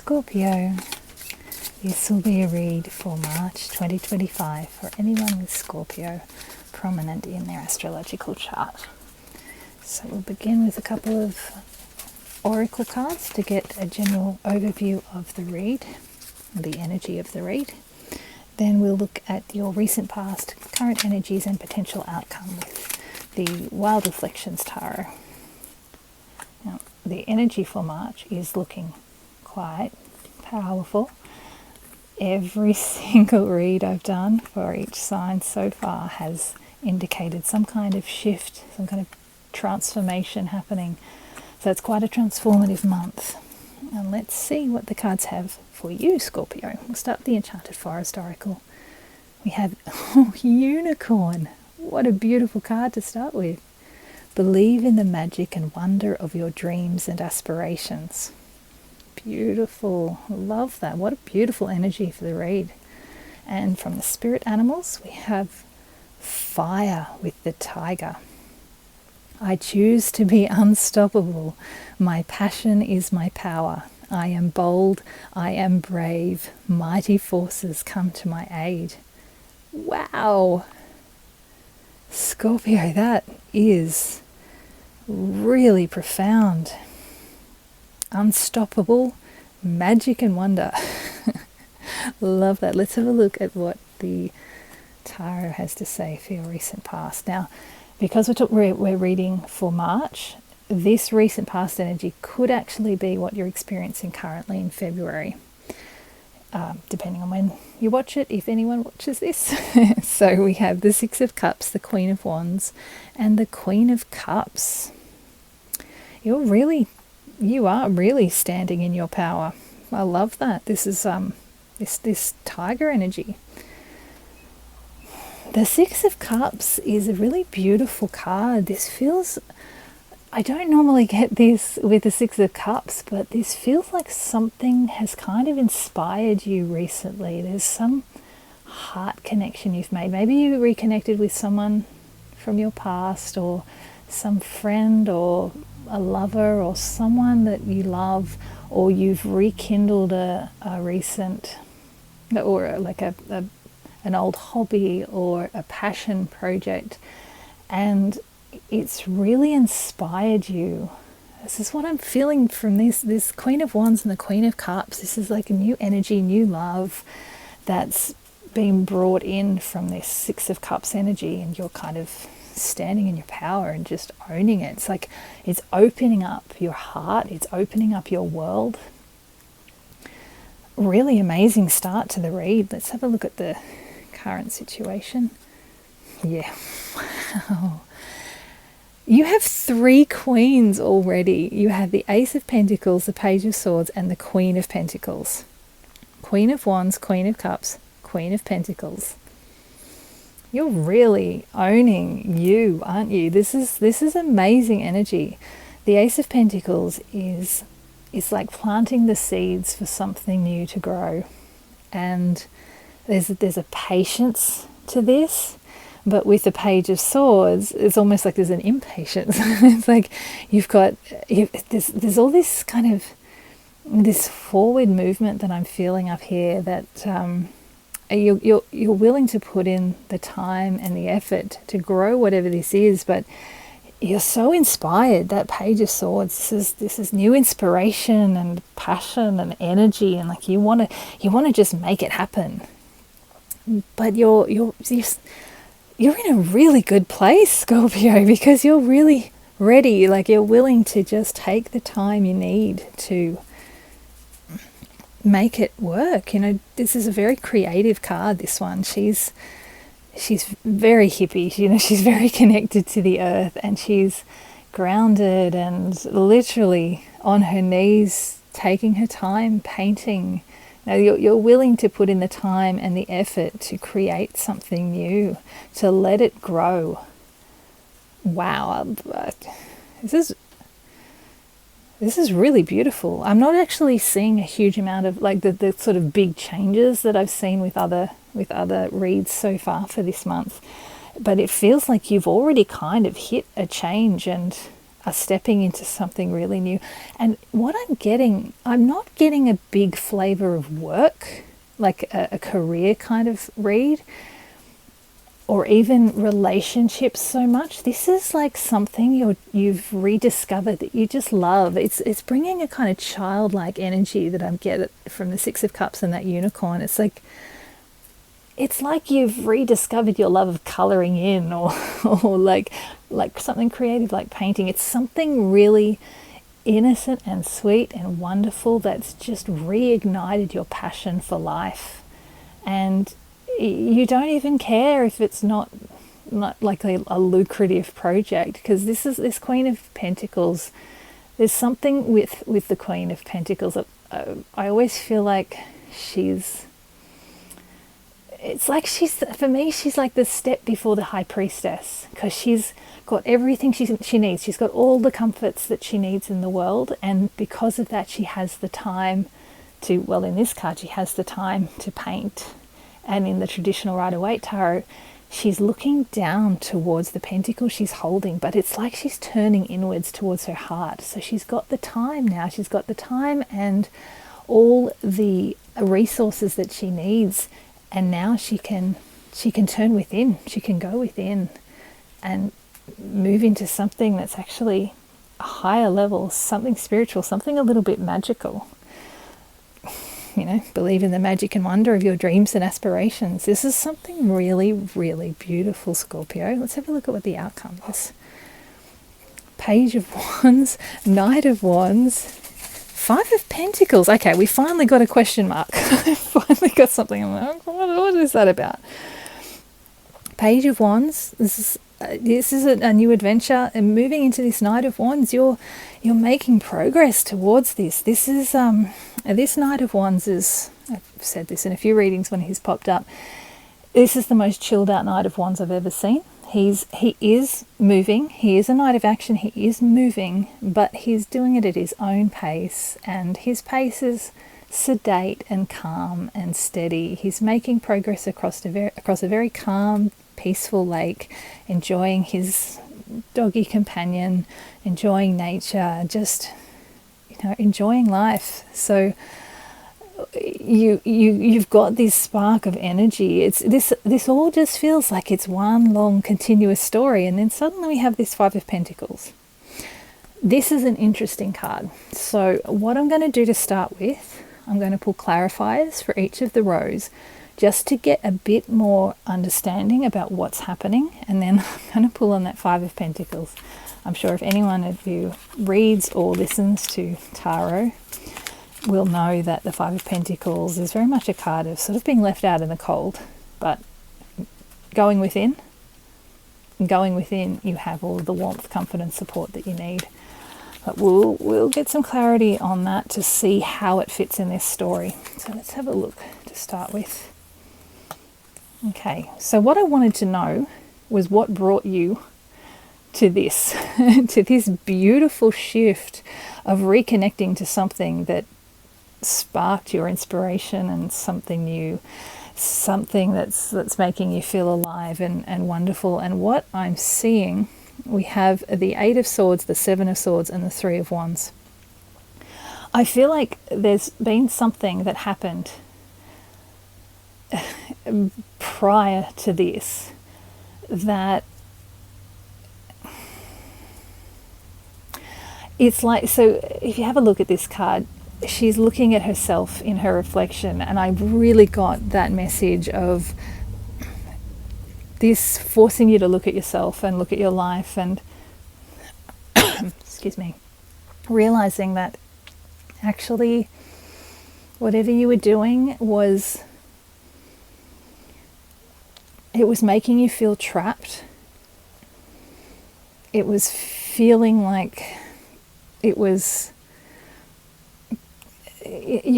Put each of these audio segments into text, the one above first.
Scorpio, this will be a read for March 2025 for anyone with Scorpio prominent in their astrological chart. So we'll begin with a couple of oracle cards to get a general overview of the read, the energy of the read. Then we'll look at your recent past, current energies and potential outcome with the Wild Reflections Tarot. Now, the energy for March is looking quite powerful. Every single read I've done for each sign so far has indicated some kind of shift, some kind of transformation happening. So it's quite a transformative month. And let's see what the cards have for you, Scorpio. We'll start with the Enchanted Forest Oracle. We have Unicorn. What a beautiful card to start with. Believe in the magic and wonder of your dreams and aspirations. Beautiful. Love that. What a beautiful energy for the read. And from the spirit animals, we have Fire with the Tiger. I choose to be unstoppable. My passion is my power. I am bold. I am brave. Mighty forces come to my aid. Wow. Scorpio, that is really profound. Unstoppable, magic and wonder. Love that. Let's have a look at what the tarot has to say for your recent past. Now, because we're reading for March, this recent past energy could actually be what you're experiencing currently in February, depending on when you watch it, if anyone watches this. So we have the Six of Cups, the Queen of Wands, and the Queen of Cups. You are really standing in your power. I love that. This is this tiger energy. The Six of Cups is a really beautiful card. This feels, I don't normally get this with the Six of Cups, but this feels like something has kind of inspired you recently. There's some heart connection you've made. Maybe you reconnected with someone from your past, or some friend, or a lover, or someone that you love, or you've rekindled a recent, or like an old hobby or a passion project, and it's really inspired you. This is what I'm feeling from this Queen of Wands and the Queen of Cups. This is like a new energy, new love that's been brought in from this Six of Cups energy, and you're kind of standing in your power and just owning it. It's like it's opening up your heart, it's opening up your world. Really amazing start to the read. Let's have a look at the current situation. Yeah. Wow. You have 3 queens already. You have the Ace of Pentacles, the Page of Swords, and the Queen of Pentacles. Queen of Wands, Queen of Cups, Queen of Pentacles. You're really owning you, aren't you? This is amazing energy. The Ace of Pentacles is like planting the seeds for something new to grow. And there's a patience to this, but with the Page of Swords, it's almost like there's an impatience. It's like there's all this kind of this forward movement that I'm feeling up here, that you're willing to put in the time and the effort to grow whatever this is, but you're so inspired. That Page of Swords, this is new inspiration and passion and energy, and like you want to just make it happen. But you're in a really good place, Scorpio, because you're really ready. Like you're willing to just take the time you need to make it work. You know, this is a very creative card, this one. She's very hippie, you know, she's very connected to the earth, and she's grounded and literally on her knees taking her time painting. Now you're willing to put in the time and the effort to create something new, to let it grow. Wow, this is really beautiful. I'm not actually seeing a huge amount of like the sort of big changes that I've seen with other reads so far for this month, but it feels like you've already kind of hit a change, and are stepping into something really new. And what I'm not getting a big flavor of work, like a career kind of read, or even relationships so much. This is like something you've rediscovered that you just love. It's bringing a kind of childlike energy that I get from the Six of Cups and that unicorn. It's like you've rediscovered your love of colouring in, or like something creative like painting. It's something really innocent and sweet and wonderful that's just reignited your passion for life. And you don't even care if it's not like a lucrative project, because this Queen of Pentacles, there's something with the Queen of Pentacles. I always feel like for me, she's like the step before the High Priestess, because she's got everything she needs. She's got all the comforts that she needs in the world, and because of that, she has the time to, well, in this card, she has the time to paint. And in the traditional Rider-Waite Tarot, she's looking down towards the pentacle she's holding, but it's like she's turning inwards towards her heart. So she's got the time now. She's got the time and all the resources that she needs. And now she can turn within. She can go within and move into something that's actually a higher level, something spiritual, something a little bit magical. Believe in the magic and wonder of your dreams and aspirations. This is something really, really beautiful, Scorpio. Let's have a look at what the outcome is. Page of Wands, Knight of Wands, Five of Pentacles. Okay, we finally got a question mark. Finally got something. I'm like, what is that about? Page of Wands. This is a new adventure, and moving into this Knight of Wands, you're making progress towards this. This is this Knight of Wands is, I've said this in a few readings when he's popped up, this is the most chilled out Knight of Wands I've ever seen. He is moving. He is a Knight of Action. He is moving, but he's doing it at his own pace, and his pace is sedate and calm and steady. He's making progress across a very calm, peaceful lake, enjoying his doggy companion, enjoying nature, just enjoying life. So you've got this spark of energy. It's this all just feels like it's one long continuous story, and then suddenly we have this Five of Pentacles. This is an interesting card. So what I'm going to do to start with, I'm going to pull clarifiers for each of the rows just to get a bit more understanding about what's happening, and then I'm going to pull on that Five of Pentacles. I'm sure if anyone of you reads or listens to tarot will know that the Five of Pentacles is very much a card of sort of being left out in the cold, but going within, you have all the warmth, comfort and support that you need. But we'll get some clarity on that to see how it fits in this story. So let's have a look to start with. Okay, so what I wanted to know was what brought you to this, to this beautiful shift of reconnecting to something that sparked your inspiration and something new, something that's making you feel alive and wonderful. And what I'm seeing, we have the Eight of Swords, the Seven of Swords, and the Three of Wands. I feel like there's been something that happened prior to this that it's like, so if you have a look at this card, she's looking at herself in her reflection, and I really got that message of this forcing you to look at yourself and look at your life and excuse me, realizing that actually whatever you were doing was making you feel trapped. It was feeling like you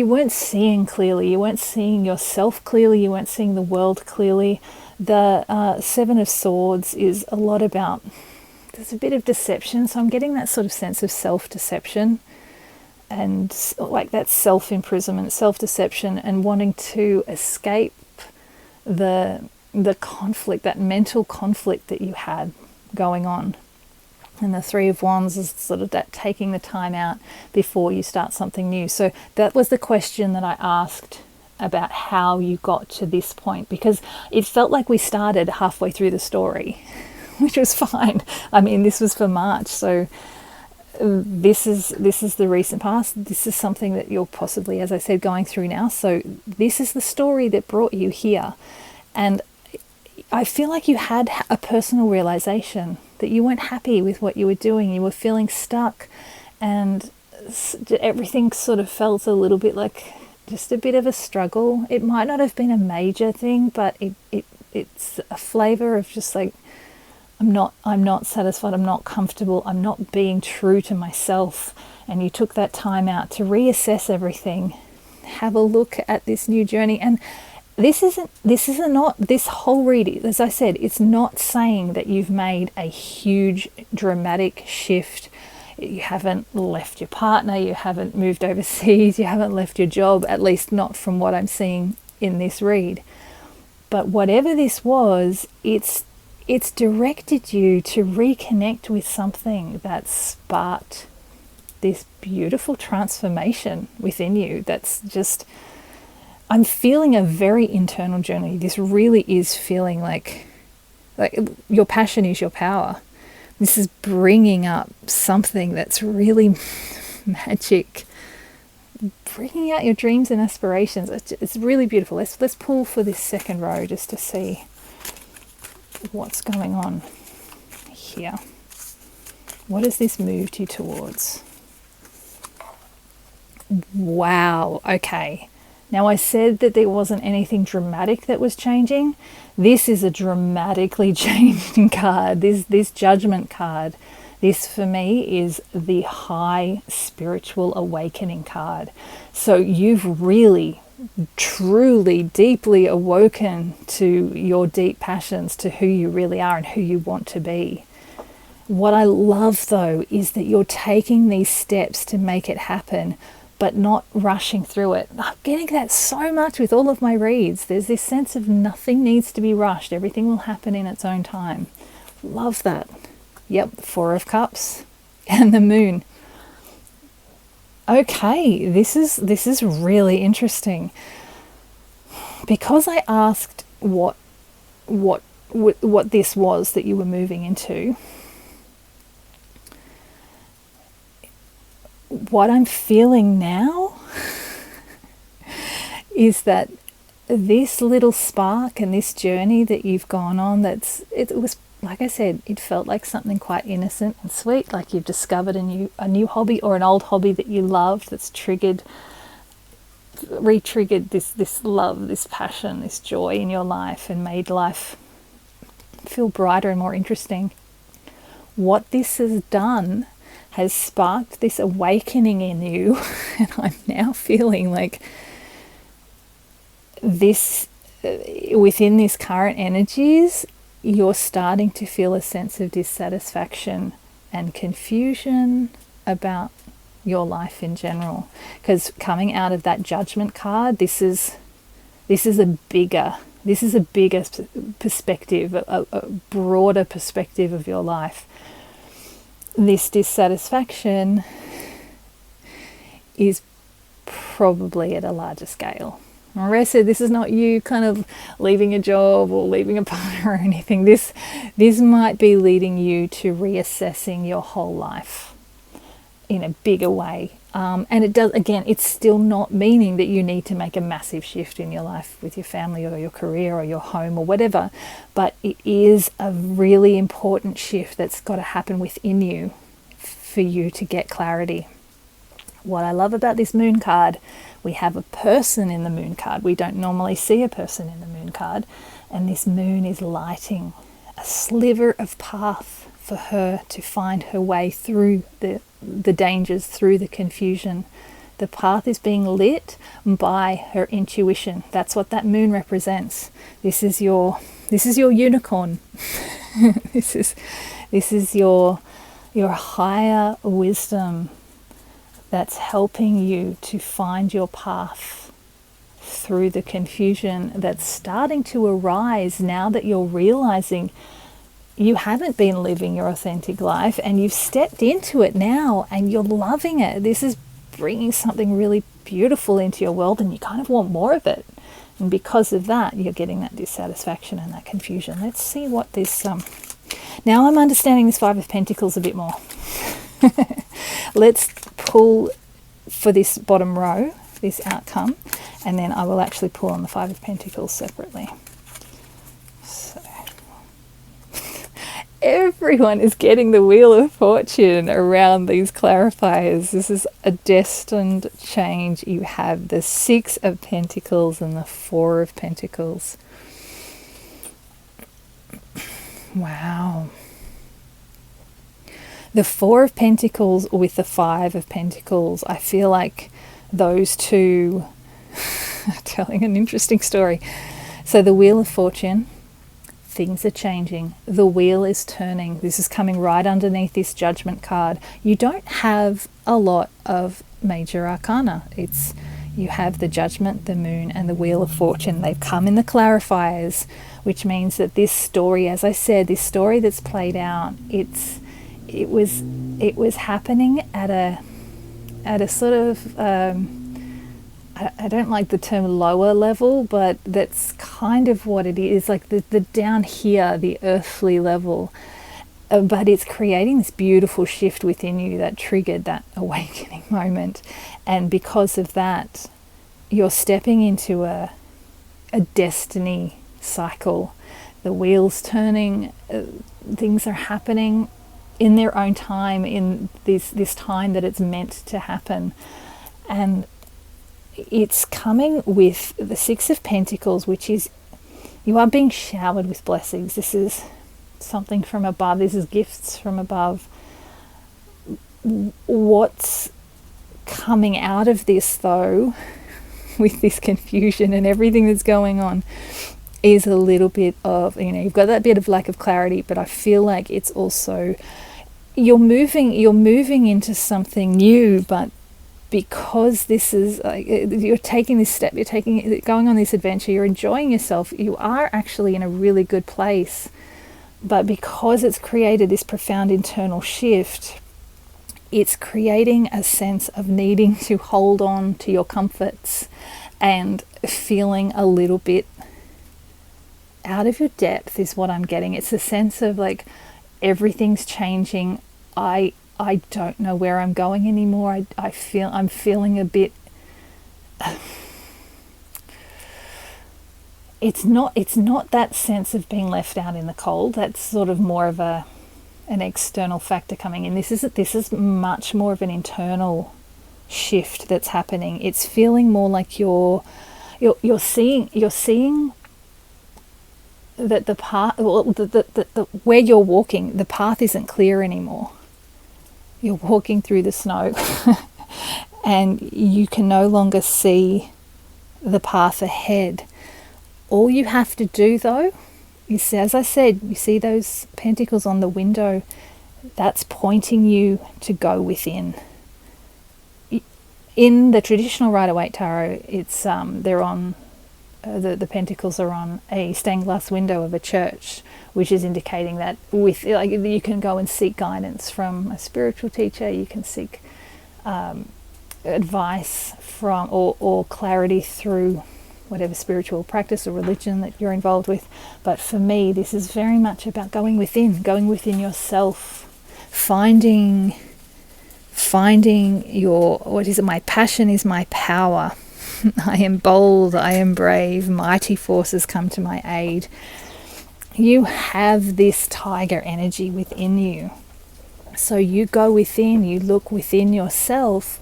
weren't seeing clearly, you weren't seeing yourself clearly, you weren't seeing the world clearly. The Seven of Swords is a lot about, there's a bit of deception, so I'm getting that sort of sense of self-deception and like that self-imprisonment, self-deception, and wanting to escape the conflict, that mental conflict that you had going on. And the Three of Wands is sort of that taking the time out before you start something new. So that was the question that I asked about how you got to this point, because it felt like we started halfway through the story, which was fine. I mean, this was for March, so this is the recent past. This is something that you're possibly, as I said, going through now. So this is the story that brought you here. And I feel like you had a personal realization that you weren't happy with what you were doing. You were feeling stuck, and everything sort of felt a little bit like just a bit of a struggle. It might not have been a major thing, but it's a flavor of just like, I'm not satisfied, I'm not comfortable, I'm not being true to myself. And you took that time out to reassess everything, have a look at this new journey. And this whole read, as I said, it's not saying that you've made a huge dramatic shift. You haven't left your partner, you haven't moved overseas, you haven't left your job, at least not from what I'm seeing in this read. But whatever this was, it's directed you to reconnect with something that sparked this beautiful transformation within you. That's just, I'm feeling a very internal journey. This really is feeling like your passion is your power. This is bringing up something that's really magic, bringing out your dreams and aspirations. It's really beautiful. Let's pull for this second row just to see what's going on here. What has this moved you towards? Wow, okay. Now, I said that there wasn't anything dramatic that was changing. This is a dramatically changing card. This judgment card, this for me is the high spiritual awakening card. So you've really, truly, deeply awoken to your deep passions, to who you really are and who you want to be. What I love, though, is that you're taking these steps to make it happen, but not rushing through it. I'm getting that so much with all of my reads. There's this sense of nothing needs to be rushed. Everything will happen in its own time. Love that. Yep, Four of Cups and the Moon. Okay, this is really interesting. Because I asked what this was that you were moving into, what I'm feeling now is that this little spark and this journey that you've gone on, it was, like I said, it felt like something quite innocent and sweet, like you've discovered a new hobby or an old hobby that you loved that's re-triggered this love, this passion, this joy in your life and made life feel brighter and more interesting. What this has done has sparked this awakening in you, and I'm now feeling like this, within these current energies, you're starting to feel a sense of dissatisfaction and confusion about your life in general. Because coming out of that judgment card, this is a bigger perspective, a broader perspective of your life. This dissatisfaction is probably at a larger scale. Remember I said this is not you kind of leaving a job or leaving a partner or anything. This might be leading you to reassessing your whole life in a bigger way. And it does, again, it's still not meaning that you need to make a massive shift in your life with your family or your career or your home or whatever, but it is a really important shift that's got to happen within you for you to get clarity. What I love about this Moon card, we have a person in the Moon card. We don't normally see a person in the Moon card, and this moon is lighting a sliver of path for her to find her way through the dangers, through the confusion. The path is being lit by her intuition. That's what that moon represents. This is your unicorn. this is your higher wisdom that's helping you to find your path through the confusion that's starting to arise now that you're realizing you haven't been living your authentic life, and you've stepped into it now and you're loving it. This is bringing something really beautiful into your world, and you kind of want more of it. And because of that, you're getting that dissatisfaction and that confusion. Let's see what this... Now I'm understanding this Five of Pentacles a bit more. Let's pull for this bottom row, this outcome, and then I will actually pull on the Five of Pentacles separately. So everyone is getting the Wheel of Fortune around these clarifiers. This is a destined change. You have the Six of Pentacles and the Four of Pentacles. Wow. The Four of Pentacles with the Five of Pentacles, I feel like those two are telling an interesting story. So the Wheel of Fortune, things are changing. The wheel is turning. This is coming right underneath this Judgment card. You don't have a lot of major arcana. You have the Judgment, the Moon, and the Wheel of Fortune. They've come in the clarifiers, which means that this story, as I said, this story that's played out, it was happening at a sort of I don't like the term lower level, but that's kind of what it is, like the down here, the earthly level. But it's creating this beautiful shift within you that triggered that awakening moment. And because of that, you're stepping into a destiny cycle. The wheel's turning, things are happening in their own time, in this time that it's meant to happen. And it's coming with the Six of Pentacles, which is you are being showered with blessings. This is something from above. This is gifts from above. What's coming out of this, though, with this confusion and everything that's going on, is a little bit of, you've got that bit of lack of clarity, but I feel like it's also you're moving into something new, but because this is you're taking this step, going on this adventure, you're enjoying yourself, you are actually in a really good place. But because it's created this profound internal shift, it's creating a sense of needing to hold on to your comforts and feeling a little bit out of your depth is what I'm getting. It's a sense of like everything's changing. I don't know where I'm going anymore. I'm feeling a bit it's not that sense of being left out in the cold. That's sort of more of an external factor coming in. This is much more of an internal shift that's happening. It's feeling more like you're seeing that the path, the where you're walking, the path isn't clear anymore. You're walking through the snow and you can no longer see the path ahead. All you have to do, though, is, as I said, you see those pentacles on the window, that's pointing you to go within. In the traditional Rider-Waite Tarot, it's they're on the pentacles are on a stained glass window of a church, which is indicating that you can go and seek guidance from a spiritual teacher. You can seek advice from or clarity through whatever spiritual practice or religion that you're involved with. But for me, this is very much about going within yourself, finding your, what is it? My passion is my power. I am bold, I am brave, mighty forces come to my aid. You have this tiger energy within you. So you go within, you look within yourself,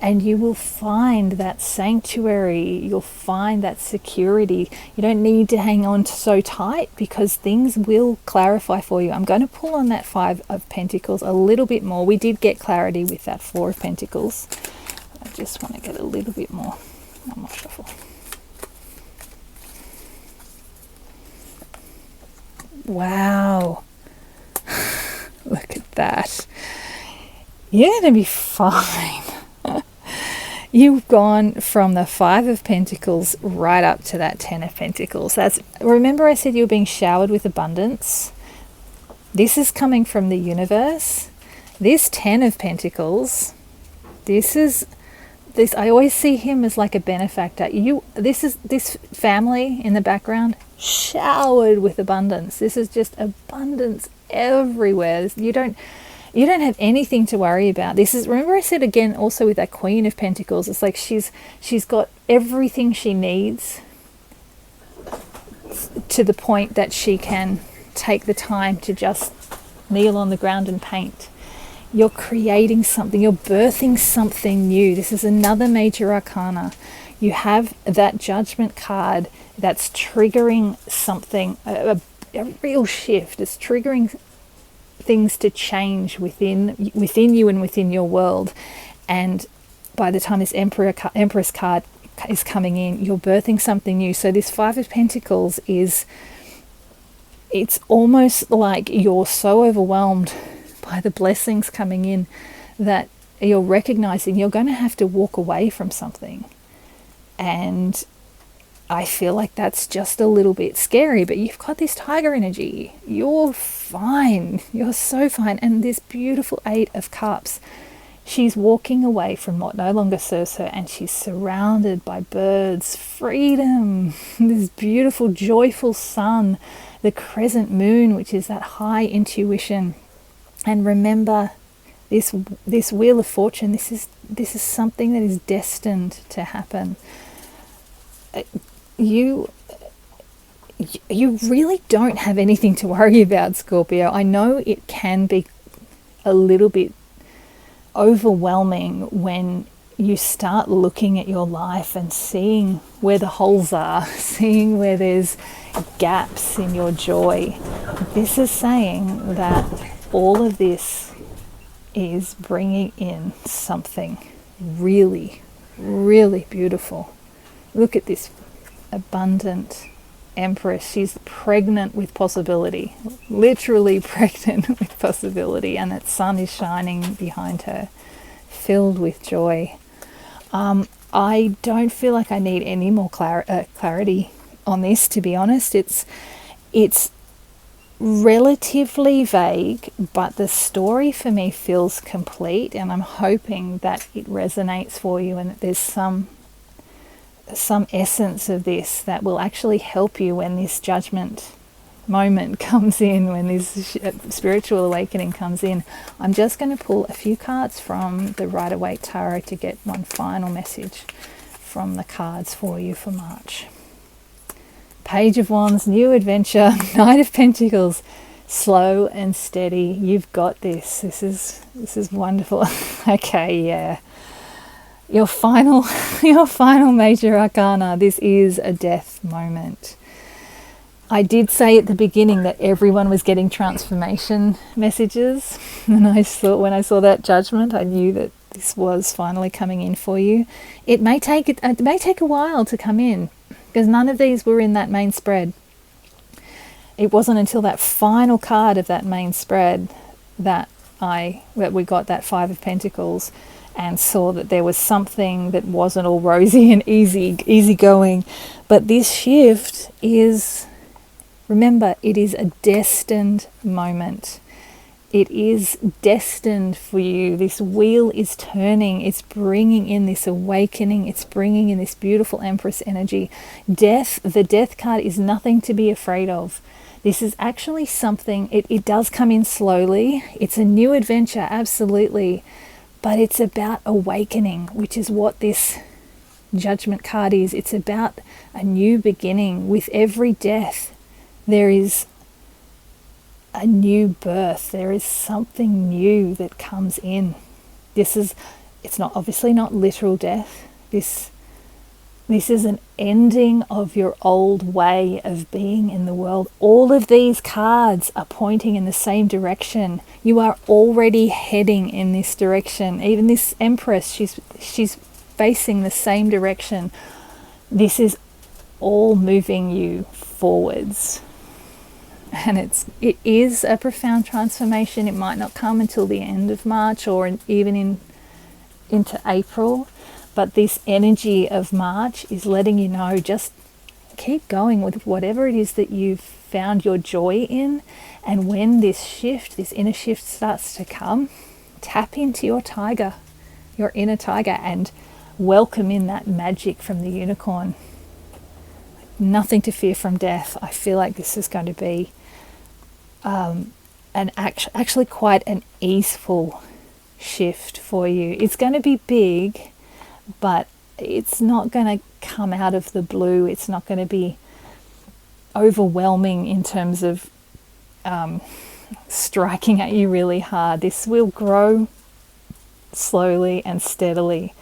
and you will find that sanctuary, you'll find that security. You don't need to hang on so tight because things will clarify for you. I'm going to pull on that Five of Pentacles a little bit more. We did get clarity with that Four of Pentacles. I just want to get a little bit more. One more shuffle. Wow. Look at that. You're going to be fine. You've gone from the Five of Pentacles right up to that Ten of Pentacles. Remember I said you were being showered with abundance? This is coming from the universe. This 10 of Pentacles, this I always see him as like a benefactor. This family in the background showered with abundance. This is just abundance everywhere. You don't have anything to worry about. This is, remember I said again also with that Queen of Pentacles, it's like she's got everything she needs to the point that she can take the time to just kneel on the ground and paint. You're creating something, you're birthing something new. This is another major arcana. You have that Judgment card that's triggering something, a real shift. It's triggering things to change within you and within your world. And by the time this Empress card is coming in, you're birthing something new. So this 5 of Pentacles it's almost like you're so overwhelmed by the blessings coming in that you're recognizing you're going to have to walk away from something. And I feel like that's just a little bit scary, but you've got this tiger energy. You're fine. You're so fine. And this beautiful 8 of Cups, she's walking away from what no longer serves her, and she's surrounded by birds, freedom, this beautiful, joyful sun, the crescent moon, which is that high intuition. And remember, this Wheel of Fortune, this is something that is destined to happen. You really don't have anything to worry about, Scorpio. I know it can be a little bit overwhelming when you start looking at your life and seeing where the holes are, seeing where there's gaps in your joy. This is saying that all of this is bringing in something really, really beautiful. Look at this abundant Empress. She's pregnant with possibility, literally pregnant with possibility, and that sun is shining behind her, filled with joy. I don't feel like I need any more clarity on this, to be honest. It's relatively vague, but the story for me feels complete, and I'm hoping that it resonates for you and that there's some essence of this that will actually help you when this judgment moment comes in, when this spiritual awakening comes in. I'm just going to pull a few cards from the Rider-Waite Tarot to get one final message from the cards for you for March. Page of Wands, new adventure. Knight of Pentacles, slow and steady. You've got this. This is wonderful. Okay, yeah. Your final major arcana. This is a death moment. I did say at the beginning that everyone was getting transformation messages, and I thought when I saw that judgment, I knew that this was finally coming in for you. It may take a while to come in, because none of these were in that main spread. It wasn't until that final card of that main spread that we got that 5 of Pentacles and saw that there was something that wasn't all rosy and easy going. But this shift is, remember, it is a destined moment. It is destined for you. This wheel is turning. It's bringing in this awakening. It's bringing in this beautiful Empress energy. Death, the Death card, is nothing to be afraid of. This is actually something, it does come in slowly. It's a new adventure, absolutely. But it's about awakening, which is what this Judgment card is. It's about a new beginning. With every death, there is a new birth. There is something new that comes in. It's not, obviously not literal death. This is an ending of your old way of being in the world. All of these cards are pointing in the same direction. You are already heading in this direction. Even this Empress, she's facing the same direction. This is all moving you forwards. And it is a profound transformation. It might not come until the end of March or even into April. But this energy of March is letting you know, just keep going with whatever it is that you've found your joy in. And when this shift, this inner shift starts to come, tap into your tiger, your inner tiger, and welcome in that magic from the unicorn. Nothing to fear from death. I feel like this is going to be actually quite an easeful shift for you. It's going to be big, but it's not going to come out of the blue. It's not going to be overwhelming in terms of striking at you really hard. This will grow slowly and steadily,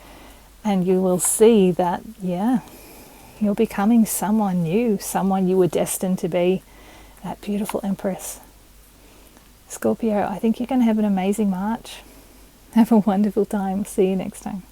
and you will see that, yeah, you're becoming someone new, someone you were destined to be, that beautiful Empress. Scorpio, I think you're going to have an amazing March. Have a wonderful time. See you next time.